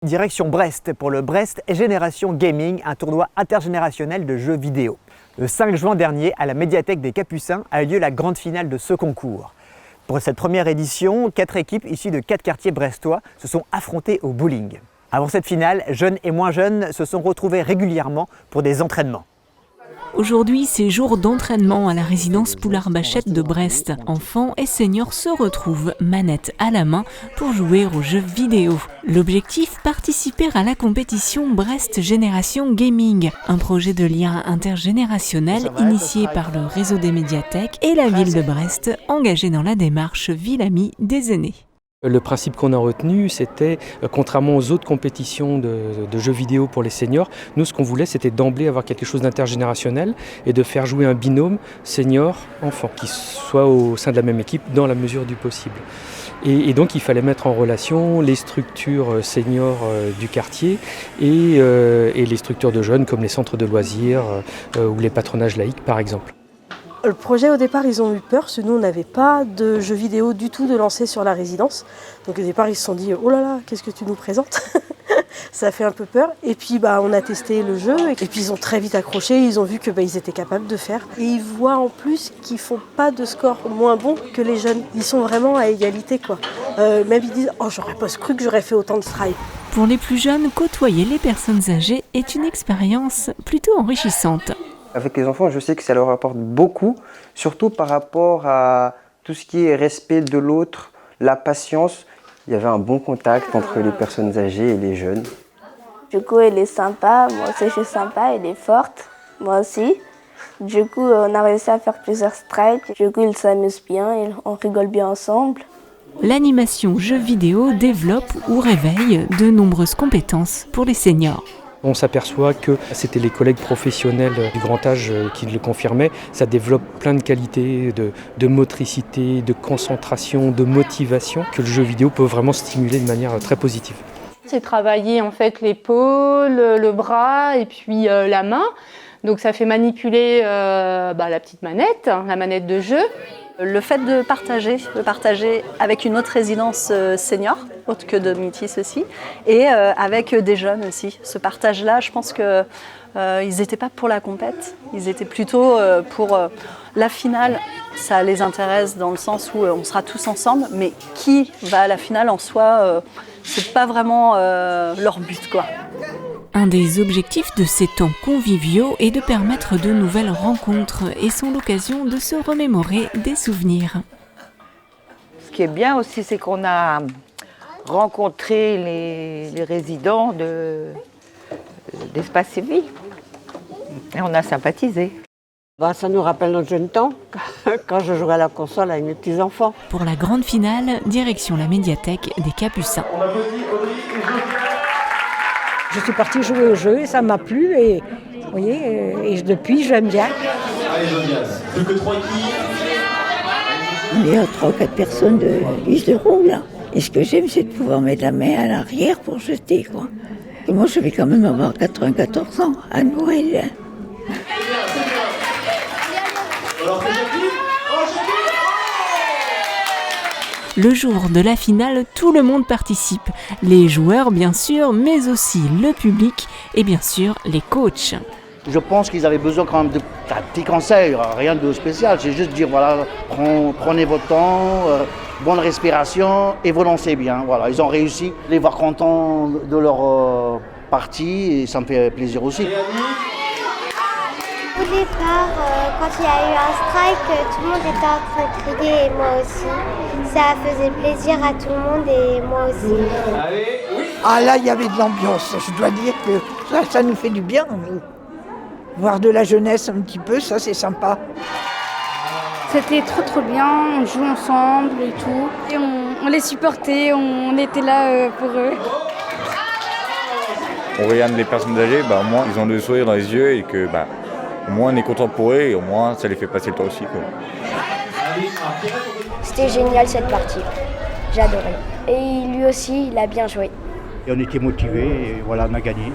Direction Brest pour le Brest Génération Gaming, un tournoi intergénérationnel de jeux vidéo. Le 5 juin dernier, à la médiathèque des Capucins, a eu lieu la grande finale de ce concours. Pour cette première édition, 4 équipes issues de 4 quartiers brestois se sont affrontées au bowling. Avant cette finale, jeunes et moins jeunes se sont retrouvés régulièrement pour des entraînements. Aujourd'hui, c'est jour d'entraînement à la résidence Poulard-Bachette de Brest. Enfants et seniors se retrouvent manette à la main pour jouer aux jeux vidéo. L'objectif, participer à la compétition Brest Génération Gaming, un projet de lien intergénérationnel initié par le réseau des médiathèques et la ville de Brest, engagée dans la démarche Ville Amie des aînés. Le principe qu'on a retenu, c'était, contrairement aux autres compétitions de jeux vidéo pour les seniors, nous ce qu'on voulait c'était d'emblée avoir quelque chose d'intergénérationnel et de faire jouer un binôme senior-enfant qui soit au sein de la même équipe dans la mesure du possible. Et donc il fallait mettre en relation les structures seniors du quartier et les structures de jeunes comme les centres de loisirs ou les patronages laïcs par exemple. Le projet au départ ils ont eu peur parce que nous on n'avait pas de jeux vidéo du tout de lancer sur la résidence. Donc au départ ils se sont dit oh là là qu'est-ce que tu nous présentes. Ça a fait un peu peur et puis on a testé le jeu et puis ils ont très vite accroché, ils ont vu que ils étaient capables de faire. Et ils voient en plus qu'ils font pas de score moins bon que les jeunes, ils sont vraiment à égalité quoi. Même ils disent oh j'aurais pas cru que j'aurais fait autant de strike. Pour les plus jeunes, côtoyer les personnes âgées est une expérience plutôt enrichissante. Avec les enfants, je sais que ça leur apporte beaucoup, surtout par rapport à tout ce qui est respect de l'autre, la patience. Il y avait un bon contact entre les personnes âgées et les jeunes. Du coup, elle est sympa, moi aussi je suis sympa, elle est forte, moi aussi. Du coup, on a réussi à faire plusieurs strikes. Du coup, ils s'amusent bien, on rigole bien ensemble. L'animation jeux vidéo développe ou réveille de nombreuses compétences pour les seniors. On s'aperçoit que c'était les collègues professionnels du grand âge qui le confirmaient. Ça développe plein de qualités, de motricité, de concentration, de motivation que le jeu vidéo peut vraiment stimuler de manière très positive. C'est travailler en fait l'épaule, le bras et puis la main. Donc ça fait manipuler la petite manette, la manette de jeu. Le fait de partager avec une autre résidence senior, autre que Domitis aussi, et avec des jeunes aussi. Ce partage-là, je pense qu'ils n'étaient pas pour la compète, ils étaient plutôt pour la finale. Ça les intéresse dans le sens où on sera tous ensemble, mais qui va à la finale en soi, c'est pas vraiment leur but quoi. Un des objectifs de ces temps conviviaux est de permettre de nouvelles rencontres et sont l'occasion de se remémorer des souvenirs. Ce qui est bien aussi, c'est qu'on a rencontré les résidents d'Espace Civique et on a sympathisé. Ça nous rappelle notre jeune temps, quand je jouais à la console avec mes petits-enfants. Pour la grande finale, direction la médiathèque des Capucins. Je suis partie jouer au jeu et ça m'a plu et, vous voyez, et depuis j'aime bien. Allez Josias, plus que 3 équipes. On est à 3 ou 4 personnes de 10 euros là. Et ce que j'aime c'est de pouvoir mettre la main à l'arrière pour jeter quoi. Et moi je vais quand même avoir 94 ans à Noël. Le jour de la finale, tout le monde participe. Les joueurs, bien sûr, mais aussi le public et bien sûr les coachs. Je pense qu'ils avaient besoin quand même de petits conseils, rien de spécial. C'est juste dire, voilà, prenez votre temps, bonne respiration et vous lancez bien. Voilà, ils ont réussi. Les voir contents de leur partie et ça me fait plaisir aussi. Au départ, quand il y a eu un strike, tout le monde était en train de crier et moi aussi. Ça faisait plaisir à tout le monde et moi aussi. Ah là, il y avait de l'ambiance. Je dois dire que ça nous fait du bien. Voir de la jeunesse un petit peu, ça c'est sympa. C'était trop bien, on joue ensemble et tout. Et on les supportait, on était là pour eux. On regarde les personnes âgées, au moins ils ont le sourire dans les yeux et que au moins on est content pour eux et au moins ça les fait passer le temps aussi quoi. C'était génial cette partie, j'ai adoré. Et lui aussi, il a bien joué. Et on était motivés et voilà, on a gagné.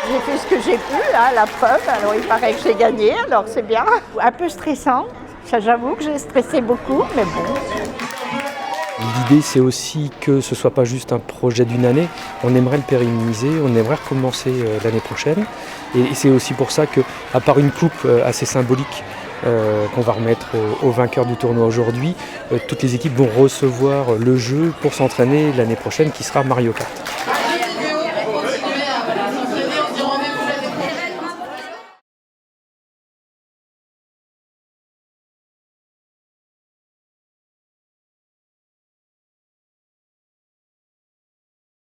J'ai fait ce que j'ai pu, la preuve, alors il paraît que j'ai gagné, alors c'est bien. Un peu stressant, j'avoue que j'ai stressé beaucoup, mais bon. L'idée, c'est aussi que ce ne soit pas juste un projet d'une année. On aimerait le pérenniser, on aimerait recommencer l'année prochaine. Et c'est aussi pour ça qu'à part une coupe assez symbolique qu'on va remettre aux vainqueurs du tournoi aujourd'hui, toutes les équipes vont recevoir le jeu pour s'entraîner l'année prochaine qui sera Mario Kart.